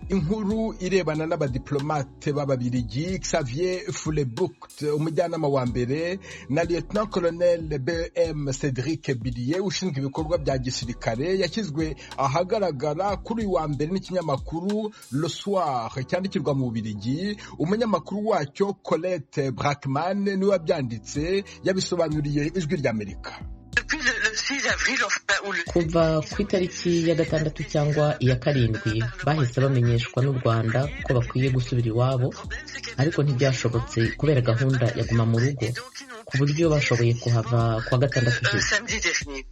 inkuru irebana n'abadiplomate b'ababirigi Xavier Fullebucht umujyanama wa mbere na Lieutenant Colonel BM Cédric Billier ushinzwe ibikorwa bya gisirikare yashyizwe ahagaragara kuri wa mbere n'ikinyamakuru Le Soir cyandikirwa mu Bubirigi. Umunyamakuru wacyo Colette Brackman niwe wabyanditse yabisobanuriye Ijwi ry'Amerika. Kuva ku itariki ya 6 cyangwa iya 7 bahise bamenyeshwa n'u Rwanda ko bakwiye gusubira iwabo, ariko ntibyashobotse kubera gahunda ya guma mu rugo, ku buryo bashoboye kuhava kwa 6.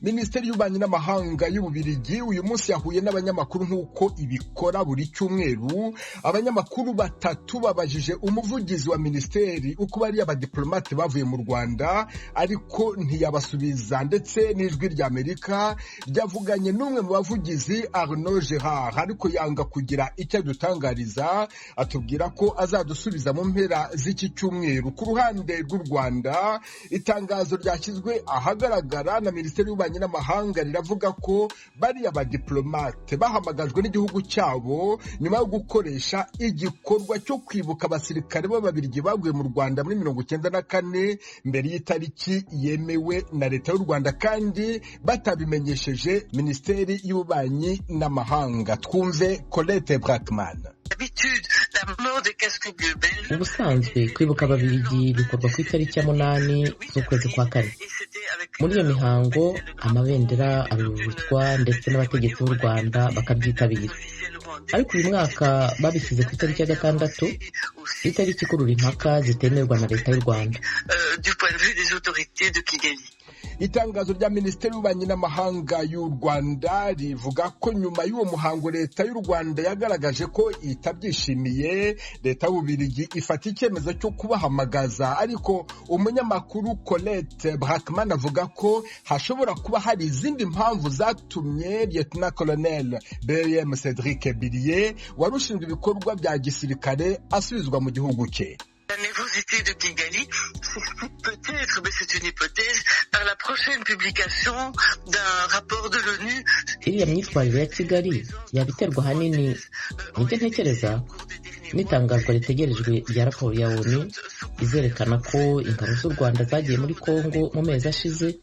Minisiteri y'Ububanyi n'Amahanga y'Ububirigi uyu munsi yahuye n'abanyamakuru nk'uko ibikora buri cyumweru. Abanyamakuru 3 babajije umuvugizi wa minisiteri uko bari abadiplomate bavuye mu Rwanda, ariko ntiyabasubiza, ndetse n'Ijwi ry'Amerika ryavuganye n'umwe mu bavugizi Arnaud Gérard, ariko yanga kugira icyo adutangariza, atubwira ko azadusubiza mu mpera z'iki cyumweru. Ku ruhande rw'u Rwanda, itangazo ryashyizwe ahagaragara na Minisiteri y'Ububanyi n'Amahanga riravuga ko bari abadiplomate bahamagajwe n'igihugu cyabo nyuma yo gukoresha igikorwa cyo kwibuka abasirikare b'Ababirigi baguye mu Rwanda muri 1994 mbere y'itariki yemewe na leta y'u Rwanda, kandi batabimenyesheje Minisiteri y'Ububanyi n'Amahanga. Twumve Colette Brackman. Ubusanzwe kwibuka Ababirigi bikorwa ku itariki ya 8 z'ukwezi kwa 4. Muri iyo mihango amabendera arurutswa ndetse n'abategetsi b'u Rwanda bakabyitabira, ariko uyu mwaka babishyize ku itariki ya 6, itariki ikurura impaka zitemerwa na leta y'u Rwanda. Itangazo rya Minisiteri y'Ububanyi n'Amahanga y'u Rwanda rivuga ko nyuma y'uwo muhango leta y'u Rwanda yagaragaje ko itabyishimiye. Leta y'Ububirigi ifata icyemezo cyo kubahamagaza, ariko umunyamakuru Colette Brackman avuga ko hashobora kuba hari izindi mpamvu zatumye Lieutenant Colonel BM Cédric Billier wari ushinzwe ibikorwa bya gisirikare asubizwa mu gihugu cye. La nervosité de Kigali s'explique peut-être, mais c'est une hypothèse, par la prochaine publication d'un rapport de l'ONU. Iriya myitwarire ya Kigali yabiterwa hanini n'ibyo ntekereza n'itangazwa ritegerejwe rya raporo ya ONU izerekana ko ingabo z'u Rwanda zagiye muri Kongo mu mezi ashize,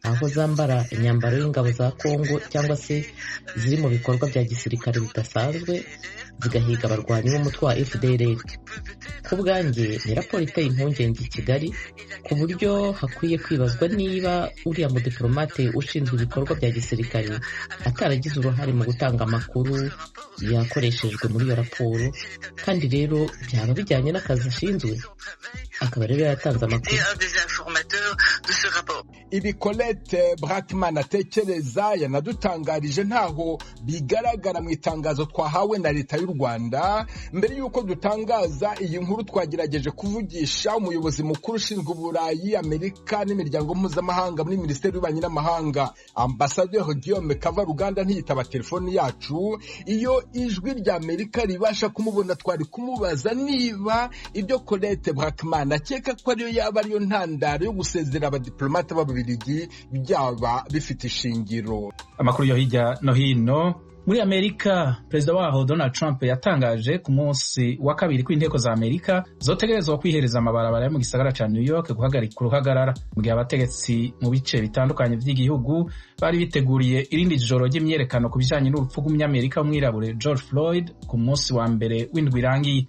aho zambara imyambaro y'ingabo za Kongo cyangwa se ziri mu bikorwa bya gisirikare bidasanzwe zigahiga abarwanyi b'umutwe wa FDLR. Ku bwanjye ni raporo iteye impungenge i Kigali, ku buryo hakwiye kwibazwa niba uriya mudiplomate ushinzwe ibikorwa bya gisirikare ataragize uruhare mu gutanga amakuru yakoreshejwe muri iyo raporo, kandi rero byaba bijyanye n'akazi ashinzwe, akaba rero yatanze amakuru. Ibi Colette Brackman atekereza yanadutangarije ntaho bigaragara mu itangazo twahawe na leta y'u Rwanda. Mbere y'uko dutangaza iyi nkuru twagerageje kuvugisha umuyobozi mukuru ushinzwe Uburayi, Amerika n'imiryango mpuzamahanga muri Minisiteri y'Ububanyi n'Amahanga, Ambassadeur Guillaume Kavaruganda ntiyitaba telefoni yacu. Iyo Ijwi ry'Amerika ribasha kumubona twari kumubaza niba ibyo Colette Brackman akeka ko ariyo yaba ariyo ntandaro yo gusezera abadiplomate b'Ababirigi byaba bifite ishingiro. Amakuru yo hirya no hino muri Amerika, perezida waho Donald Trump yatangaje ku munsi wa 2 ko inteko za Amerika zotegerezwa kwihereza amabarabara yo mu gisagara ca New York guhagarika uruhagarara, mu gihe abategetsi mu bice bitandukanye by'igihugu bari biteguriye irindi joro ry'imyerekano ku bijanye n'urupfu rw'umunyamerika w'umwirabure George Floyd ku munsi wa mbere w'indwi irangiye.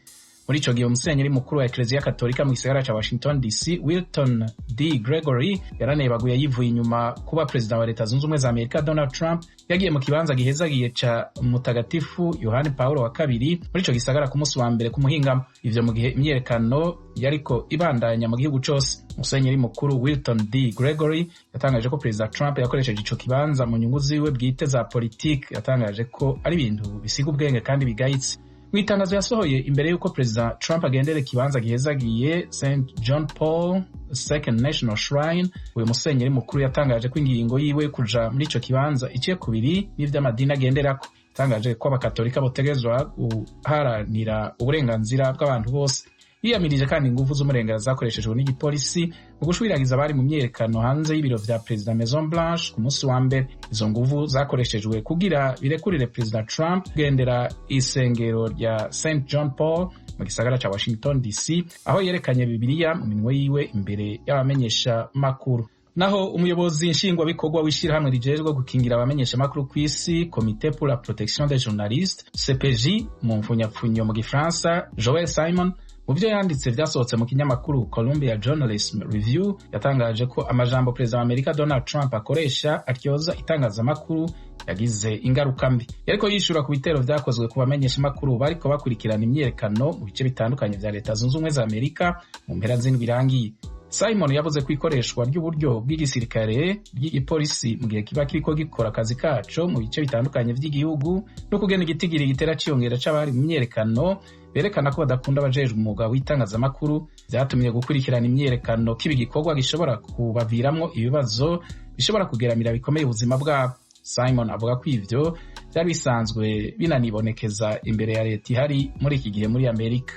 Muri ico gihe umusenyeri mukuru wa Eklezia Katolika mu gisagara ca Washington DC Wilton D. Gregory yaranebaguye yivuye inyuma kuba perezida wa leta zunze ubumwe za Amerika Donald Trump yagiye mu kibanza gihezagiye ca mutagatifu Yohani Paulo wa kabiri muri ico gisagara ku munsi wa mbere ku muhingamo. Ivyo mu gihe imyerekano yariko ibandanya mu gihugu cose. Umusenyeri mukuru Wilton D. Gregory yatangaje ko perezida Trump yakoresheje ico kibanza mu nyungu ziwe bwite za politiki. Yatangaje ko ari ibintu bisiga ubwenge kandi bigayitse. Mwitangazo yasohoye imbere yuko President Trump agendera ikibanza gihezagiye St. John Paul II National Shrine, uyu musenyeri mukuru yatangaje ko ingingo yiwe kuja muri ico kibanza iciye kubiri n'ivy'amadini agenderako. Yatangaje ko abakatolika botegezwa guharanira uburenganzira bw'abantu bose. yiyamirije kandi ingufu z'umurengera zakoreshejwe n'igipolisi mu gushwiragiza abari mu myiyerekano hanze y'ibiro vya perezida Maison Blanche ku munsi wa mbere. Izo nguvu zakoreshejwe kugira birekurire perezida Trump kugendera isengero rya St John Paul mu gisagara ca Washington DC, aho yerekanye Bibiliya mu minwe yiwe imbere y'abamenyesha makuru. Naho umuyobozi nshingwabikorwa w'ishirahamwe rijejwe gukingira abamenyesha makuru kw'isi, Comité pour la protection des journalistes, CPJ mu mfunyapfunyo mu gifaransa, Joel Simon, mu byo yanditse vyasohotse mu kinyamakuru Columbia Journalism Review, yatangaje ko amajambo perezida wa Amerika Donald Trump akoresha atyoza itangazamakuru yagize ingaruka mbi. Yariko yishura ku bitero vyakozwe ku bamenyesha makuru bariko bakurikirana imyerekano mu bice bitandukanye vya Leta Zunze Ubumwe za Amerika mu mpera z'indwi irangiye. Simon yavuze ko ikoreshwa ry'uburyo bw'igisirikare ry'igipolisi mu gihe kiba kiriko gikora akazi kaco mu bice bitandukanye vy'igihugu no kugena igitigiri gitera ciyongera c'abari mu myerekano berekana ko badakunda abajejwe umwuga w'itangazamakuru, vyatumye gukurikirana imyerekano kibi gikorwa gishobora kubaviramwo ibibazo bishobora kugeramira bikomeye ubuzima bwabo. Simon avuga ko ivyo vyari bisanzwe binanibonekeza imbere ya leta ihari muri iki gihe muri Amerika.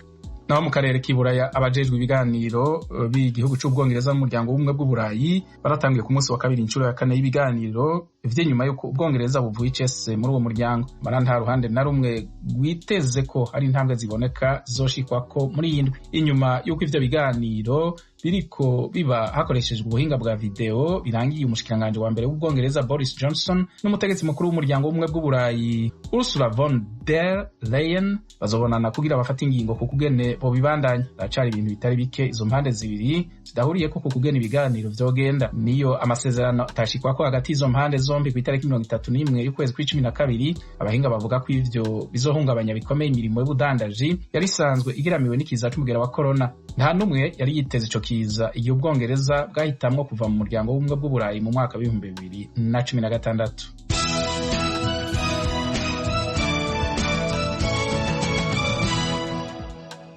Naho mu karere k'iburaya abajejwe ibiganiro b'igihugu c'Ubwongereza mu muryango w'ubumwe bw'Uburayi baratangiye ku munsi wa kabiri inshuro ya kane y'ibiganiro vy'inyuma y'uko Ubwongereza buvuye icese muri uwo muryango. Mara nta ruhande na rumwe rwiteze ko hari intambwe ziboneka zoshikwako muri iyi ndwi. Inyuma y'uko ivyo biganiro biriko biba hakoreshejwe ubuhinga bwa video, birangiye umushikiranganji wa mbere w'Ubwongereza Boris Johnson n'umutegetsi mukuru w'umuryango w'ubumwe bw'Uburayi Ursula von der Leyen bazobonana kugira bafate ingingo ku kugene bo bibandanya. Haracari ibintu bitari bike izo mpande zibiri zidahuriyeko ku kugena ibiganiro vyogenda. Niyo amasezerano atashikwako hagati y'izo mpande zombi ku itariki 31 y'ukwezi kwa12. Abahinga bavuga ko ivyo bizohungabanya bikomeye imirimo y'ubudandaji yari isanzwe igeramiwe n'ikiza c'umugera wa corona. Nta numwe yari yiteze ico kiza igihe Ubwongereza bwahitamwo kuva mu muryango w'ubumwe bw'Uburayi mu mwaka wa 2016.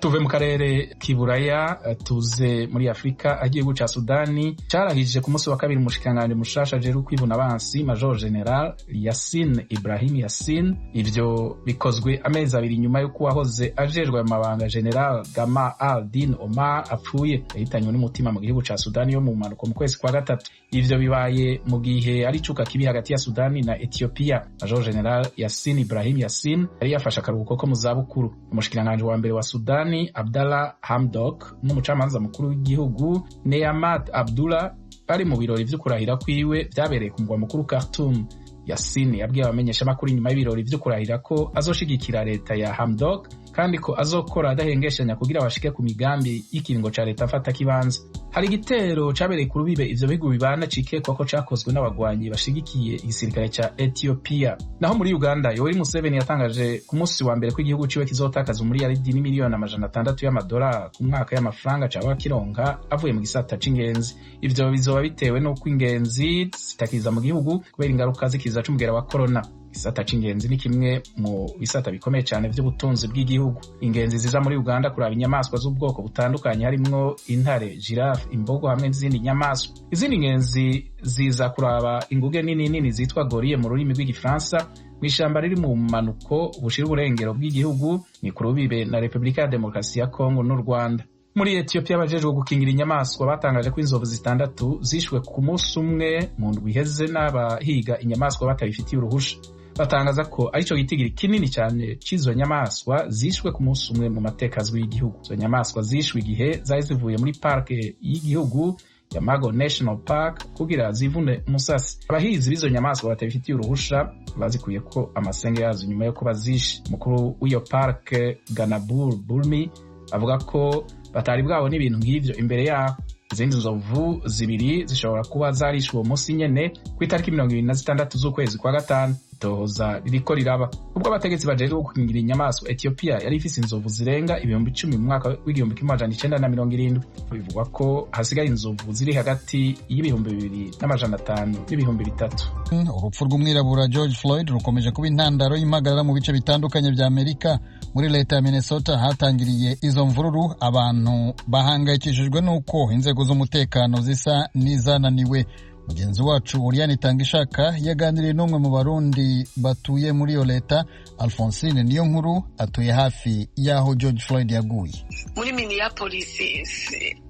Tuve mu karere k'iburaya tuze muri Afrika. Igihugu ca Sudani carahije ku munsi wa kabiri umushikiranganji mushasha ajejwe kwivuna abansi Major General Yasin Ibrahim Yasin. Ivyo bikozwe amezi abiri nyuma y'uko wahoze ajejwe amabanga General Gamal al-Din Omar apfuye, yahitanywe n'umutima mu gihugu ca Sudani yo mu manuko mu kwezi kwa gatatu. Ivyo bibaye mu gihe ari cuka kibi hagati ya Sudani na Ethiopia. Major General Yasin Ibrahim Yasin yari yafashe akaruhuko ko mu zabukuru. Umushikiranganji wa mbere wa Sudani Abdallah Hamdok n'umucamanza mukuru w'igihugu Neamat Abdullah bari mu birori vyo kurahira kwiwe vyabereye ku mugwa mukuru Khartoum. Yasin yabwiye abamenyesha makuru nyuma y'ibirori vyo kurahira ko azoshigikira leta ya Hamdok kandi ko azokora adahengeshanya kugira bashike ku migambi y'ikiringo ca leta afata kibanza. Hari igitero cabereye ku rubibe ivyo bihugu bibana cikekwa ko cakozwe n'abagwanyi bashigikiye igisirikare ca Ethiopia. Naho muri Uganda Yoweri Museveni yatangaje ku munsi wa mbere ko igihugu ciwe kizotakaza umuriyaridi n'imiliyoni amajana 600 y'amadolari ku mwaka y'amafaranga caba kironka avuye mu gisata c'ingenzi. Ivyo bizoba bitewe n'uko ingenzi zitakiza mu gihugu kubera ingaruka z'ikiza c'umugera wa corona. Isata c'ingenzi ni kimwe mu bisata bikomeye cyane vy'ubutunzi bw'igihugu. Ingenzi ziza muri Uganda kuraba inyamaswa z'ubwoko butandukanye harimwo intare, giraffe, imbogo hamwe n'izindi nyamaswa. Izindi ngenzi ziza kuraba inguge nini zitwa gorille mu rurimi rw'igifaransa mw'ishamba riri mu manuko bushira uburengero bw'igihugu ni ku rubibe na Repubulika ya Demokarasi ya Kongo n'u Rwanda. Muri Ethiopia abajejwe gukingira inyamaswa batangaje ko inzovu 6 zishwe ku munsi umwe mu ndwi iheze n'abahiga inyamaswa batabifitiye uruhusha. Batangaza ko arico gitigiri kinini cyane c'izo nyamaswa zishwe ku munsi umwe mu mateka azwi y'igihugu. Izo nyamaswa zishwe igihe zari zivuye muri parke y'igihugu ya Mago National Park kugira zivune umusasi. Abahizi b'izo nyamaswa batabifitiye uruhusha bazikuye ko amasenge yazo nyuma yo kuba zishe. Mukuru w'iyo parke Ganabur Bulmi avuga ko batari bwabo n'ibintu nk'ivyo imbere yaho. Izindi nzovu zibiri zishobora kuba zarishwe munsi nyene ku itariki 26 z'ukwezi kwa gatanu. Itohoza ririko riraba. Ubwo abategetsi bajejwe gukingira inyamaswa Ethiopia yari ifise inzovu zirenga 10,000 mu mwaka w'1970. Bivugwa ko hasigaye inzovu ziri hagati y'2,500 n'3,000. Urupfu rw'umwirabura George Floyd rukomeje kuba intandaro y'impagarara mu bice bitandukanye vya Amerika. Muri leta ya Minnesota hatangiriye izo mvururu, abantu bahangayikishijwe n'uko inzego z'umutekano zisa n'izananiwe. mugenzi wacu Oriane Itangishaka yaganiriye n'umwe mu barundi batuye muri iyo leta, Alphonsine Niyonkuru, atuye hafi y'aho George Floyd yaguye. Muri Minneapolis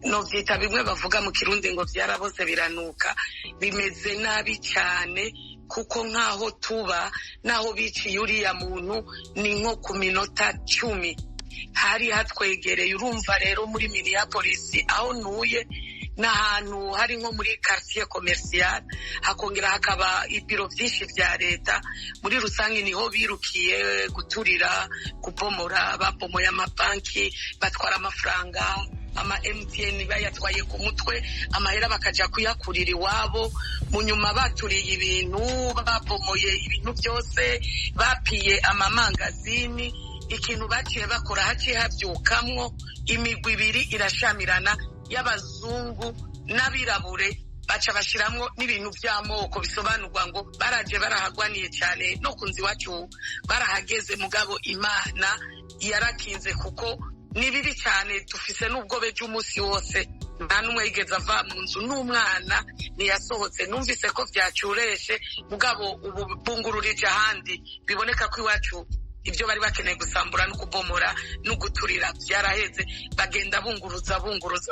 no vyita bimwe bavuga mu Kirundi ngo vyaraboze biranuka, bimeze nabi cyane kuko nkaho tuba naho biciye uriya muntu ni nko ku minota 10 hari hatwegereye. Urumva rero muri Minneapolis aho ntuye n'ahantu hari nko muri quartier commercial, hakongera hakaba ibiro byinshi vya leta. Muri rusange niho birukiye guturira, kubomora, babomoye amabanki, batwara amafaranga, ama MTN bayatwaye ku mutwe, amahera bakaja kuyakurira iwabo. Mu nyuma baturiye ibintu, babomoye ibintu byose, bapiye amamangazini. Ikintu baciye bakora haciye habyukamwo imigwi ibiri irashamirana y'abazungu n'abirabure, baca bashiramwo n'ibintu by'amoko, bisobanurwa ngo baraje barahagwaniye cyane. No kunzi wacu barahageze, mugabo Imana yarakinze kuko ni bibi cyane. Dufise n'ubwo beje umunsi wose nta n'umwe yigeze ava mu nzu, n'umwana ntiyasohotse. Numvise ko vyacureshe, mugabo ubu bungururije ahandi. Biboneka ko iwacu ibyo bari bakeneye gusambura no kubomora no guturira byaraheze, bagenda bunguruza.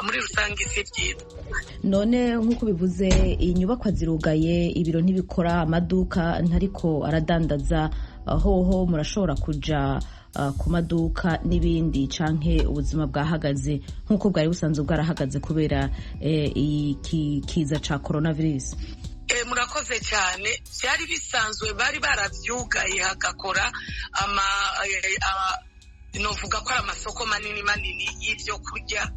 Muri rusange isi byiza. None nk'uko bivuze, inyubako zirugaye, ibiro ntibikora, amaduka ntariko aradandaza, hoho murashobora kuja ku maduka n'ibindi, canke ubuzima bwahagaze nk'uko bwari busanzwe bwarahagaze kubera iki kiza ca coronavirus? Murakoze cyane. Byari bisanzwe, bari baravyugaye, hagakora novuga ko ari amasoko manini y'ivyo kurya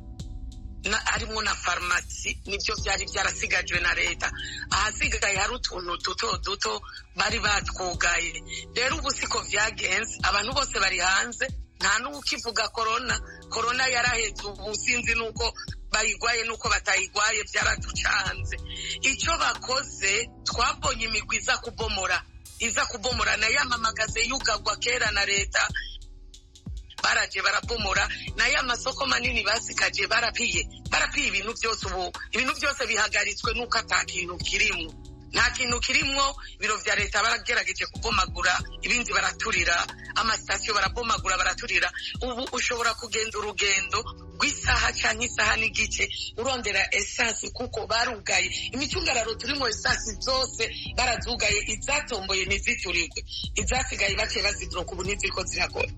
harimo na farumasi, nibyo byari byarasigajwe na leta. Ahasigaye hari utuntu duto bari batwugaye. Rero ubu siko vyagenze, abantu bose bari hanze, nta n'ukivuga korona yaraheze. Ubu sinzi nuko bayigwaye nuko batayigwaye, byaraducanze. Icyo bakoze, twabonye imigwi iza kubomora nayo amamagaze yugagwa kera na leta, baraje barabomora nayo amasoko manini basikaje, barapiye ibintu byose. Ubu ibintu byose bihagaritswe nuko atakintu kirimo, nta kintu kirimwo. Ibiro vya leta baragerageje kubomagura, ibindi baraturira, amasitasiyo barabomagura, baraturira. Ubu ushobora kugenda urugendo rw'isaha canke isaha n'igice urondera esansi kuko barugaye. Imicungararo turimo esansi zose barazugaye, izatomboye ntiziturirwe, izasigaye baciye baziduroka, ubu ntiziriko zirakora.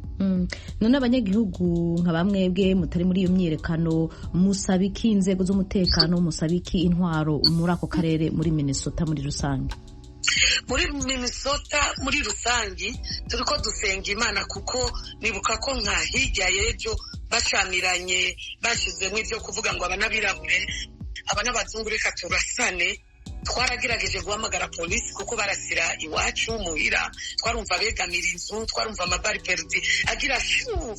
None abanyagihugu nka bamwebwe mutari muri iyo myiyerekano, musabiki inzego z'umutekano, musabiki intwaro muri ako karere, muri Minnesota muri rusange? Muri Minnesota muri rusange turiko dusenga Imana, kuko nibuka ko nka hirya y'ejo bacamiranye, bashizemo ibyo kuvuga ngo abanabirabure abanabazungu reka turasane. Twaragerageje guhamagara polisi kuko barasira iwacu muhira, twarumva begamira inzu, twarumva amabari perdi agira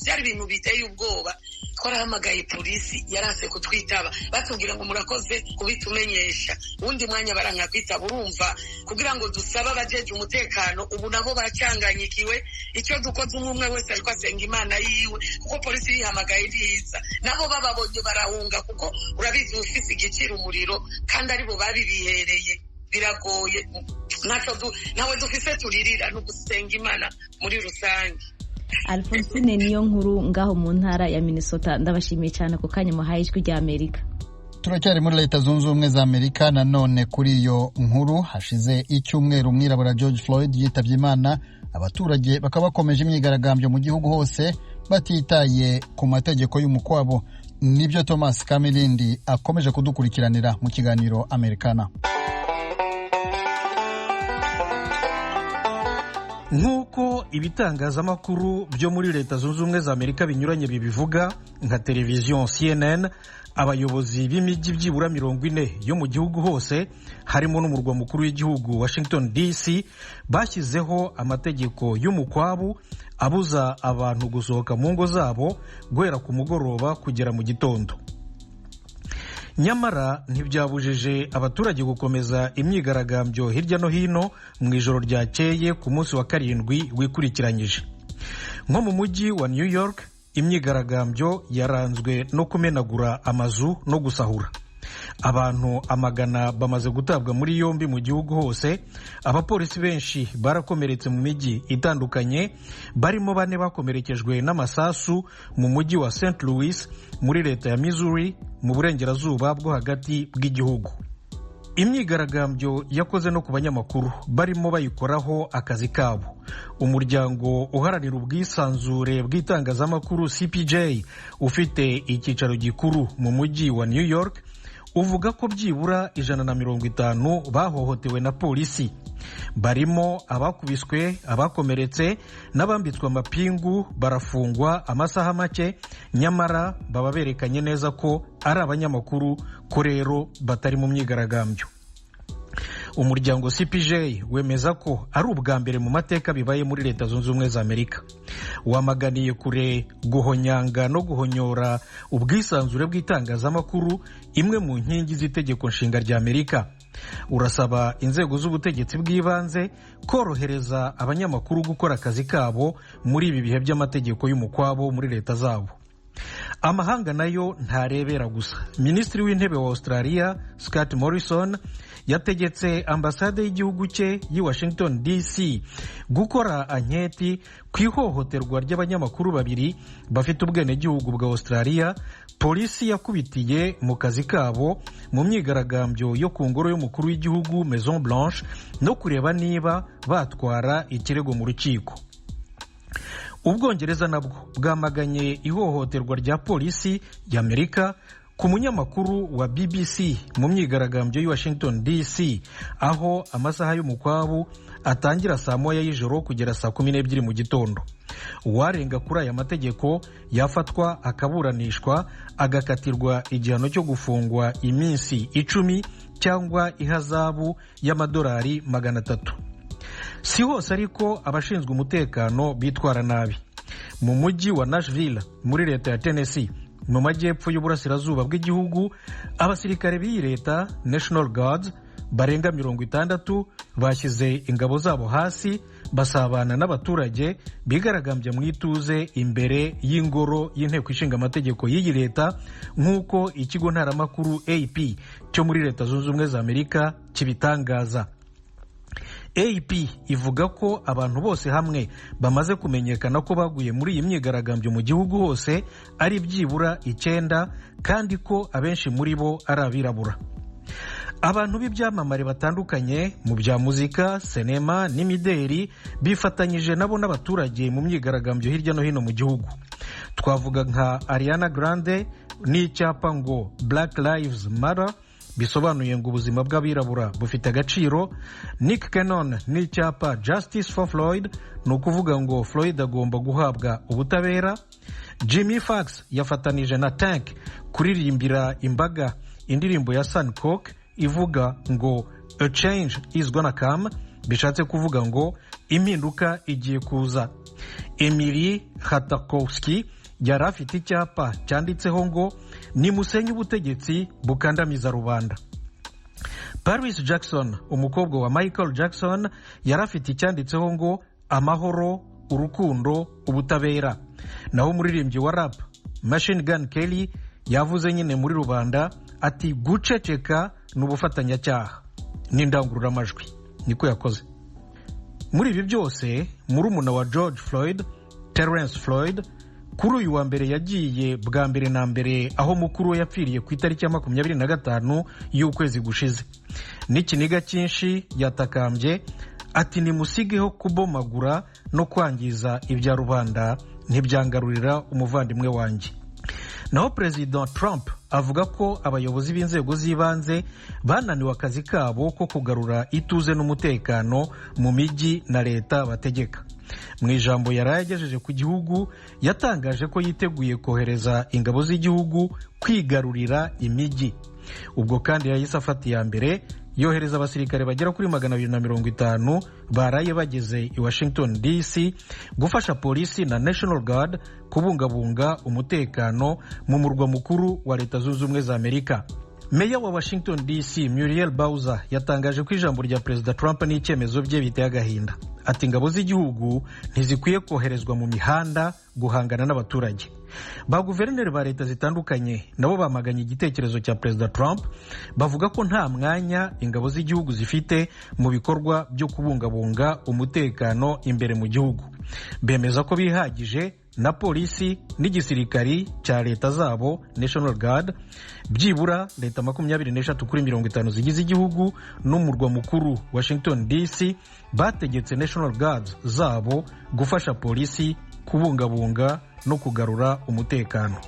byari ibintu biteye ubwoba. Twarahamagaye polisi, yarase kutwitaba, batubwira ngo murakoze kubitumenyesha. Undi mwanya baranka kwitaba. Urumva, kugira ngo dusaba abajeje umutekano, ubu nabo bacanganyikiwe. Icyo dukoze umwe wese ariko asenga Imana yiwe, kuko polisi yihamagaye biza, nabo bababonye barahunga, kuko urabizi ufise igiciro umuriro kandi aribo babibihereye. Biragoye, nawe dufise turirira no gusenga Imana muri rusange. Alphonsine Niyonkuru ngaho mu ntara ya Minnesota, ndabashimiye cyane ku kanya muhaye ijwi rya Amerika. Turacyari muri Leta Zunze Ubumwe za Amerika. Nanone kuri iyo nkuru, hashize icyumweru umwirabura George Floyd yitabye Imana, abaturage bakaba bakomeje imyigaragambyo mu gihugu hose batitaye ku mategeko y'umukwabo. Nibyo Thomas Kamilindi akomeje kudukurikiranira mu kiganiro Americana. Nk'uko ibitangazamakuru byo muri Leta Zunze Ubumwe za Amerika binyuranye bibivuga, nka televiziyo CNN, abayobozi b'imijyi byibura 40 yo mu gihugu hose, harimo n'umurwa mukuru w'igihugu Washington DC, bashyizeho amategeko y'umukwabu abuza abantu gusohoka mu ngo zabo guhera ku mugoroba kugera mu gitondo. Nyamara ntibyabujije abaturage gukomeza imyigaragambyo hirya no hino mu ijoro ryakeye ku munsi wa 7 wikurikiranyije. Nko mu mujyi wa New York, imyigaragambyo yaranzwe no kumenagura amazu no gusahura. abantu amagana bamaze gutabwa muri yombi mu gihugu hose. Abapolisi benshi barakomeretse mu mijyi itandukanye, barimo 4 bakomerekejwe n'amasasu mu mujyi wa St. Louis muri leta ya Missouri mu burengerazuba bwo hagati bw'igihugu. Imyigaragambyo yakoze no ku banyamakuru barimo bayikoraho akazi kabo. Umuryango uharanira ubwisanzure bw'itangazamakuru CPJ ufite icyicaro gikuru mu mujyi wa New York uvuga ko byibura 150 bahohotewe na polisi. Barimo abakubiswe, abakomeretse n'abambitswe amapingu, barafungwa amasaha make, nyamara baba berekanye neza ko ari abanyamakuru, ko rero batari mu myigaragambyo. Umuryango CPJ wemeza ko ari ubwa mbere mu mateka bibaye muri Leta Zunze Ubumwe za Amerika. Wamaganiye kure guhonyanga no guhonyora ubwisanzure bw'itangazamakuru, imwe mu nkingi z'itegeko nshinga rya Amerika. Urasaba inzego z'ubutegetsi bw'ibanze korohereza abanyamakuru gukora akazi kabo muri ibi bihe by'amategeko y'umukwabo muri leta zabo. Amahanga nayo ntarebera gusa. Minisitiri w'intebe wa Australia Scott Morrison yategetse ambasade y'igihugu cye yi Washington DC gukora anketi ku ihohoterwa ry'abanyamakuru 2 bafite ubwenegihugu bwa Australia polisi yakubitiye mu kazi kabo mu myigaragambyo yo ku ngoro y'umukuru w'igihugu Maison Blanche, no kureba niba batwara ikirego mu rukiko. Ubwongereza nabwo bwamaganye ihohoterwa rya polisi y'Amerika ku munyamakuru wa BBC mu myigaragambyo y'i Washington DC, aho amasaha y'umukwabu atangira saa 1 y'ijoro kugera saa 12 mu gitondo. Uwarenga kuri aya mategeko yafatwa akaburanishwa, agakatirwa igihano cyo gufungwa iminsi 10 cyangwa ihazabu y'amadolari 300. Si hose ariko abashinzwe umutekano bitwara nabi. Mu mujyi wa Nashville muri leta ya Tennessee mu majyepfo y'uburasirazuba bw'igihugu, abasirikare b'iyi leta National Guards barenga 60 bashyize ingabo zabo hasi, basabana n'abaturage bigaragambye mu ituze imbere y'ingoro y'inteko ishinga amategeko y'iyi leta, nk'uko ikigo ntaramakuru AP cyo muri Leta Zunze Ubumwe za Amerika kibitangaza. AP ivuga ko abantu bose hamwe bamaze kumenyekana ko baguye muri iyi myigaragambyo mu gihugu hose ari byibura 9, kandi ko abenshi muri bo ari abirabura. Abantu b'ibyamamare batandukanye mu bya muzika, sinema n'imideri bifatanyije nabo n'abaturage mu myigaragambyo hirya no hino mu gihugu. Twavuga nka Ariana Grande n'icyapa ngo Black Lives Matter, bisobanuye ngo ubuzima bw'abirabura bufite agaciro. Nick Cannon n'icyapa Justice for Floyd, ni ukuvuga ngo Floyd agomba guhabwa ubutabera. Jimmy Fox yafatanije na Tank kuririmbira imbaga indirimbo ya Sun Coke ivuga ngo A change is gonna come, bishatse kuvuga ngo impinduka igiye kuza. Emily Ratajkowski yari afite icyapa cyanditseho ngo nimusenye ubutegetsi bukandamiza rubanda. Paris Jackson, umukobwa wa Michael Jackson, yari afite icyanditseho ngo amahoro, urukundo, ubutabera. Naho umuririmbyi wa rap Machine Gun Kelly yavuze nyine muri rubanda ati guceceka n'ubufatanyacyaha n'indangururamajwi. Niko yakoze. Muri ibi byose, murumuna wa George Floyd, Terence Floyd, kuri uyu wa mbere yagiye bwa mbere na mbere aho mukuru we yapfiriye ku itariki ya 25 y'ukwezi gushize. N'ikiniga cyinshi yatakambye ati nimusigeho kubomagura no kwangiza ibya rubanda, ntibyangarurira umuvandimwe wanjye. Naho President Trump avuga ko abayobozi b'inzego z'ibanze bananiwe akazi kabo ko kugarura ituze n'umutekano mu mijyi na leta bategeka. Mu ijambo yarayagejeje ku gihugu, yatangaje ko yiteguye kohereza ingabo z'igihugu kwigarurira imijyi. Ubwo kandi yahise afata iya mbere yohereza abasirikare bagera kuri 250 baraye bageze i Washington DC gufasha polisi na National Guard kubungabunga umutekano mu murwa mukuru wa Leta Zunze Ubumwe za Amerika. Meya wa Washington DC Muriel Bowser yatangaje ko ijambo rya Perezida Trump n'icyemezo bye biteye agahinda. ati ingabo z'igihugu ntizikwiye koherezwa mu mihanda guhangana n'abaturage. Ba guverineri ba leta zitandukanye nabo bamaganye igitekerezo cya Perezida Trump, bavuga ko nta mwanya ingabo z'igihugu zifite mu bikorwa byo kubungabunga umutekano imbere mu gihugu. Bemeza ko bihagije na polisi n'igisirikari cya leta zabo National Guard, byibura leta 26 kuri 50 zigize igihugu n'umurwa mukuru Washington DC bategetse National Guard zabo gufasha polisi kubungabunga no kugarura umutekano.